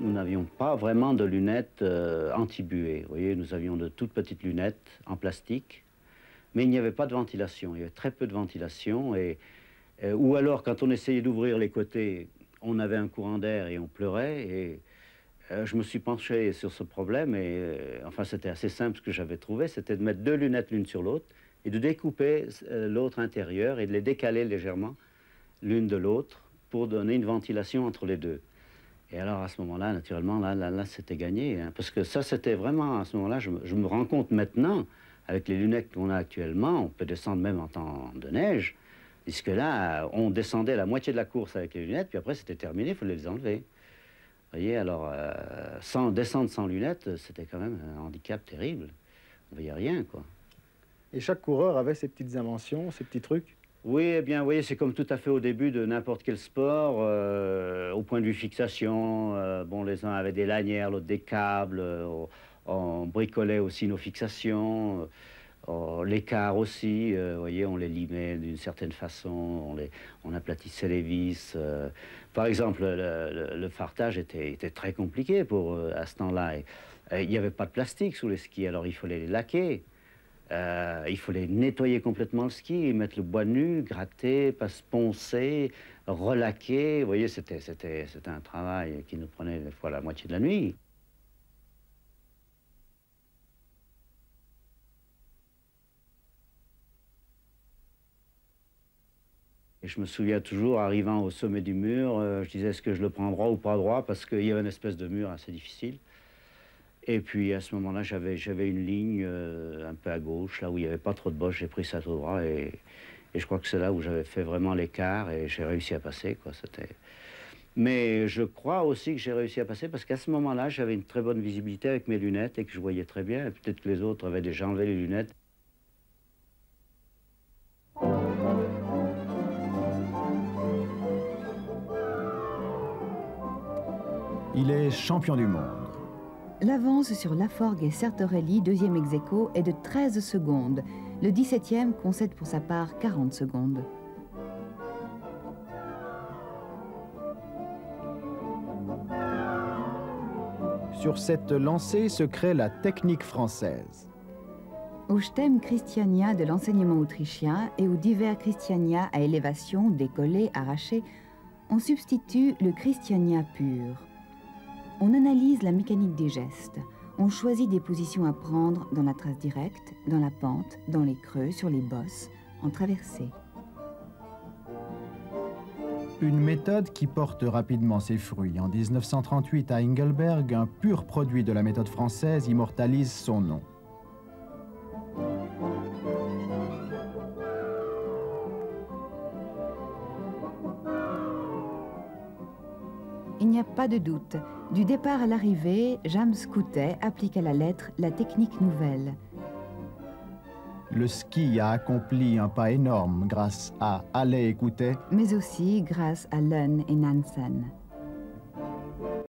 nous n'avions pas vraiment de lunettes anti-buée. Vous voyez, nous avions de toutes petites lunettes en plastique, mais il n'y avait pas de ventilation. Il y avait très peu de ventilation. Ou alors, quand on essayait d'ouvrir les côtés, on avait un courant d'air et on pleurait. Et je me suis penché sur ce problème. Et enfin, c'était assez simple ce que j'avais trouvé. C'était de mettre deux lunettes l'une sur l'autre et de découper l'autre intérieur et de les décaler légèrement l'une de l'autre pour donner une ventilation entre les deux. Et alors, à ce moment-là, naturellement, là c'était gagné. Hein, parce que ça, c'était vraiment, à ce moment-là, je me rends compte maintenant, avec les lunettes qu'on a actuellement, on peut descendre même en temps de neige, puisque là, on descendait la moitié de la course avec les lunettes, puis après, c'était terminé, il fallait les enlever. Vous voyez, alors, descendre sans lunettes, c'était quand même un handicap terrible. On ne voyait rien, quoi. Et chaque coureur avait ses petites inventions, ses petits trucs? Oui, eh bien, vous voyez, c'est comme tout à fait au début de n'importe quel sport, au point de vue fixation. Bon, les uns avaient des lanières, l'autre des câbles, on bricolait aussi nos fixations, l'écart aussi, vous voyez, on les limait d'une certaine façon, on aplatissait les vis. Par exemple, le fartage était très compliqué à ce temps-là. Il n'y avait pas de plastique sous les skis, alors il fallait les laquer. Il fallait nettoyer complètement le ski, mettre le bois nu, gratter, poncer, relaquer. Vous voyez, c'était un travail qui nous prenait des fois la moitié de la nuit. Et je me souviens toujours, arrivant au sommet du mur, je disais, est-ce que je le prends droit ou pas droit, parce qu'il y avait une espèce de mur assez difficile. Et puis à ce moment-là, j'avais une ligne un peu à gauche, là où il n'y avait pas trop de bosse, j'ai pris ça tout droit et je crois que c'est là où j'avais fait vraiment l'écart et j'ai réussi à passer, quoi. Mais je crois aussi que j'ai réussi à passer parce qu'à ce moment-là, j'avais une très bonne visibilité avec mes lunettes et que je voyais très bien. Peut-être que les autres avaient déjà enlevé les lunettes. Il est champion du monde. L'avance sur Laforgue et Sertorelli, deuxième ex-aequo, est de 13 secondes. Le 17e concède pour sa part 40 secondes. Sur cette lancée se crée la technique française. Au Stem Christiania de l'enseignement autrichien et aux divers Christiania à élévation, décollés, arrachés, on substitue le Christiania pur. On analyse la mécanique des gestes. On choisit des positions à prendre dans la trace directe, dans la pente, dans les creux, sur les bosses, en traversée. Une méthode qui porte rapidement ses fruits. En 1938, à Engelberg, un pur produit de la méthode française immortalise son nom. Il n'y a pas de doute. Du départ à l'arrivée, James Coutet applique à la lettre la technique nouvelle. Le ski a accompli un pas énorme grâce à Halley et Coutet, mais aussi grâce à Lönn et Nansen.